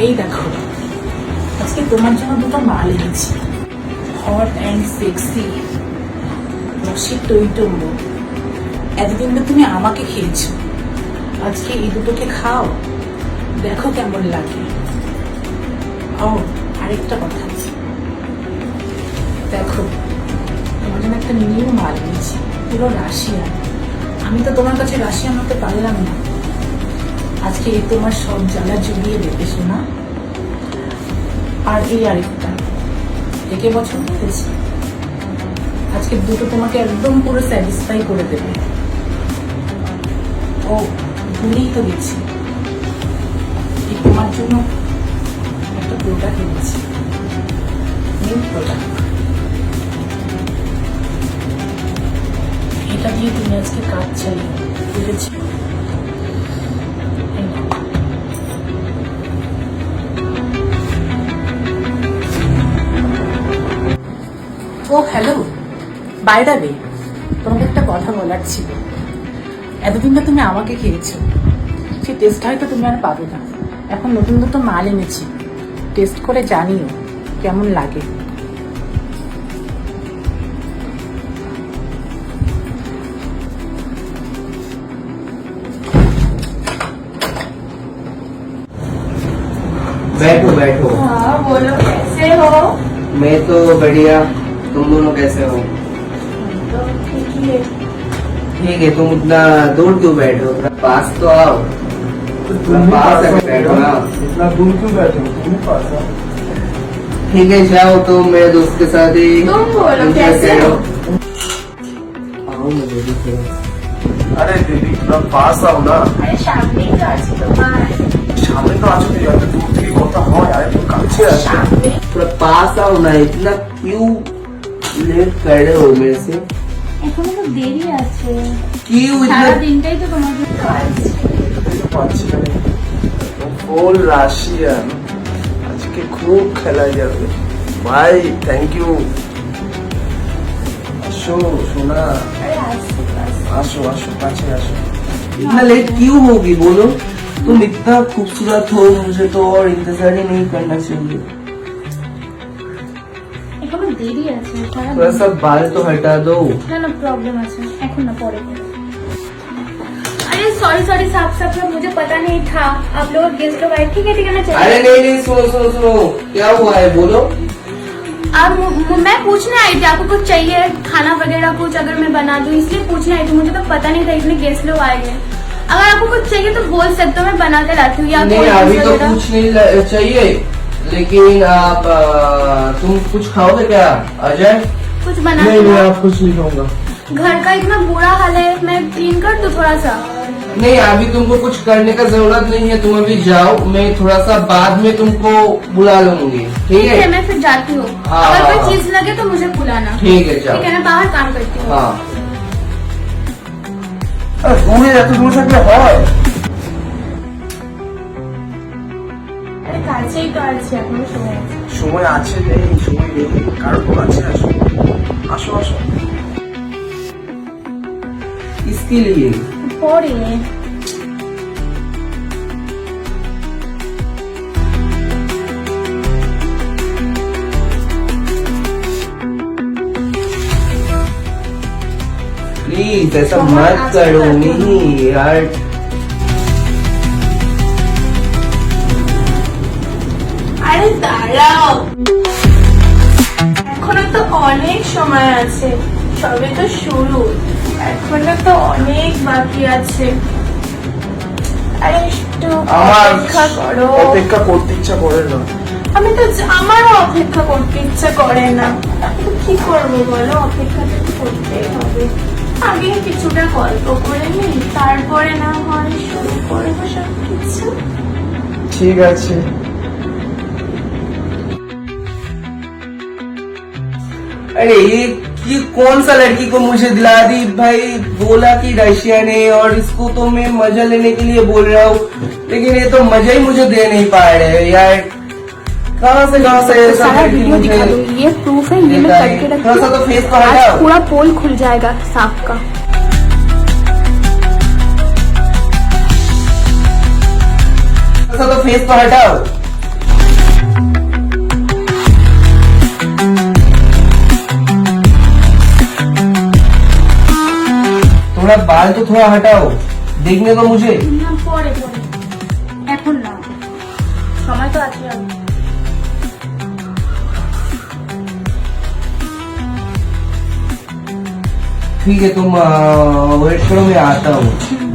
এই দেখো, আজকে তোমার জন্য দুটো মাল এনেছি। হট অ্যান্ড সেক্সি রসিক টইটম্ব। এতদিন তো তুমি আমাকে খেয়েছো, আজকে এই দুটোকে খাও, দেখো কেমন লাগে। ও আরেকটা কথা আছে, দেখো তোমার জন্য একটা নিউ মাল এনেছি, পুরো রাশিয়ান। আমি তো তোমার কাছে রাশিয়ান হতে পারলাম না, আজকে এই তোমার সব জ্বালা জুড়িয়ে দেবে শোনা। আর এই আরেকটা, একে পছন্দ হয়েছে, আজকে দুটো তোমাকে একদম পুরো স্যাটিসফাই করে দেবে। ও ভুলেই তো গেছি, এই তোমার জন্য একটা প্রোডাক্ট এনেছি, নিউ প্রোডাক্ট। এটা দিয়ে তুমি আজকে কাজ চালিয়ে, বুঝেছি? ও হ্যালো, বাইরে রে, তোমাকে একটা কথা বলার ছিল। এতদিন তো তুমি আমাকে খেয়েছো, সে টেস্ট হয়তো তুমি আর পাবে না। এখন নতুন নতুন মাল এনেছি, টেস্ট করে জানিও কেমন লাগে। बैठो बैठो। हाँ बोलो, कैसे हो? मैं तो बढ़िया, तुम दोनों कैसे हो? तो ठीक ही है। ठीक है, तुम उतना दूर क्यों बैठो, थोड़ा पास तो आओ। थोड़ा पास आके बैठो ना। इतना दूर क्यों बैठे हो? तुम पास आओ। ठीक है, जाओ तो मेरे दोस्त के साथ ही तुम बोलो, enjoy कैसे करो। हो? आओ ना बेबी फिर। अरे दीदी थोड़ा पास आओ ना। अरे सामने ही तो आज तुम्हारे সামনে তো আছো তুই, এত দূর থেকে কথা হয়, আর একটু কাছে আসো। सामने। थोड़ा पास आओ ना, इतना क्यों लेट कर रहे हो मेरे से? এখনো তো দেরি আছে, क्यों সারা इतना? দিনটাই তো তোমার জন্য আছে। দেখতে পাচ্ছি না, ফুল রাশিয়ান, আজকে খুব খেলা যাবে ভাই। Thank you. আসো সোনা, अरे আসো আসো। আসো আসো, কাছে আসো। इतना लेट क्यों होगी बोलो? तुम इतना खूबसूरत हो, मुझे तो और इंतजार ही नहीं करना चाहिए। এখনো দেরি আছে, সারা थोड़ा सा बाल तो हटा दो। না না प्रॉब्लम আছে, এখন না পরে করো। अरे सॉरी सॉरी साहब साहब, मुझे पता नहीं था आप लोग गेस्ट लोग आए। ठीक है ना, अरे चलिए। नहीं नहीं, सुनो सुनो सुनो, क्या हुआ है बोलो। अब मैं पूछने आई थी आपको कुछ चाहिए खाना वगैरह कुछ अगर मैं बना दूं, इसलिए पूछने आई थी। मुझे तो पता नहीं था इतने गेस्ट लोग आए हैं। अगर आपको कुछ चाहिए तो बोल सकते हो, मैं बना के लाती हूँ। या नहीं कोई अभी जूस तो वगैरह। कुछ नहीं चाहिए, लेकिन आप तुम कुछ खाओगे क्या अजय? कुछ बना नहीं के मैं लाओ। आप कुछ नहीं खाऊंगा। घर का इतना बुरा हाल है, मैं क्लीन कर दूं थोड़ा सा। नहीं अभी तुमको कुछ करने का जरूरत नहीं है, तुम अभी जाओ, मैं थोड़ा सा बाद में तुमको बुला लूंगी, ठीक ठीक है है? मैं फिर जाती हूँ। हाँ, अगर कोई हाँ, चीज लगे तो मुझे बुलाना। ठीक है जाओ। ठीक है, मैं बाहर काम करती हूँ। हाँ আরে দূরে, এত দূর থাকলে হয়? अरे কাছেই তো আছে, এখনো সময় আছে। সময় আছে নেই, সময় নেই, কারণ আছে। আসো আসো আসো। इसके लिए পরে प्लीज ऐसा बहुत मत आजकल करो करती हूँ। नहीं यार। আরে দাঁড়াও, এখনো তো অনেক সময় আছে, সবে তো শুরু, এখনো তো অনেক বাকি আছে। আরে একটু আমার অপেক্ষা করো। অপেক্ষা করতে ইচ্ছা করে না। আমি তো আমারও অপেক্ষা করতে ইচ্ছা করে না, কিন্তু কি করবো বলো, অপেক্ষা তো করতেই হবে। আগে কিছুটা গল্প করে নিই, তারপরে না হয় শুরু করবো সবকিছু। ঠিক আছে। अरे ये कौन सा लड़की को मुझे दिला दी भाई, बोला कि रशियन है और इसको तो मैं मजा लेने के लिए बोल रहा हूँ, लेकिन ये तो मजा ही मुझे दे नहीं पा रहे हैं यार। कहाँ से ऐसा सारा लड़की वीडियो मुझे दिखा दो, ये प्रूफ है, ये मैं देता है। करके रखती थोड़ा सा तो हूँ। फेस को आज हटाओ। पूरा पोल खुल जाएगा सांप का। थोड़ा सा तो फेस को हटाओ। थोड़ा बाल तो थोड़ा हटाओ, देखने तो मुझे। না পরে পরে এখন না, সময় তো আছে আর। ठीक है, तुम वेट करो, मैं आता हूँ।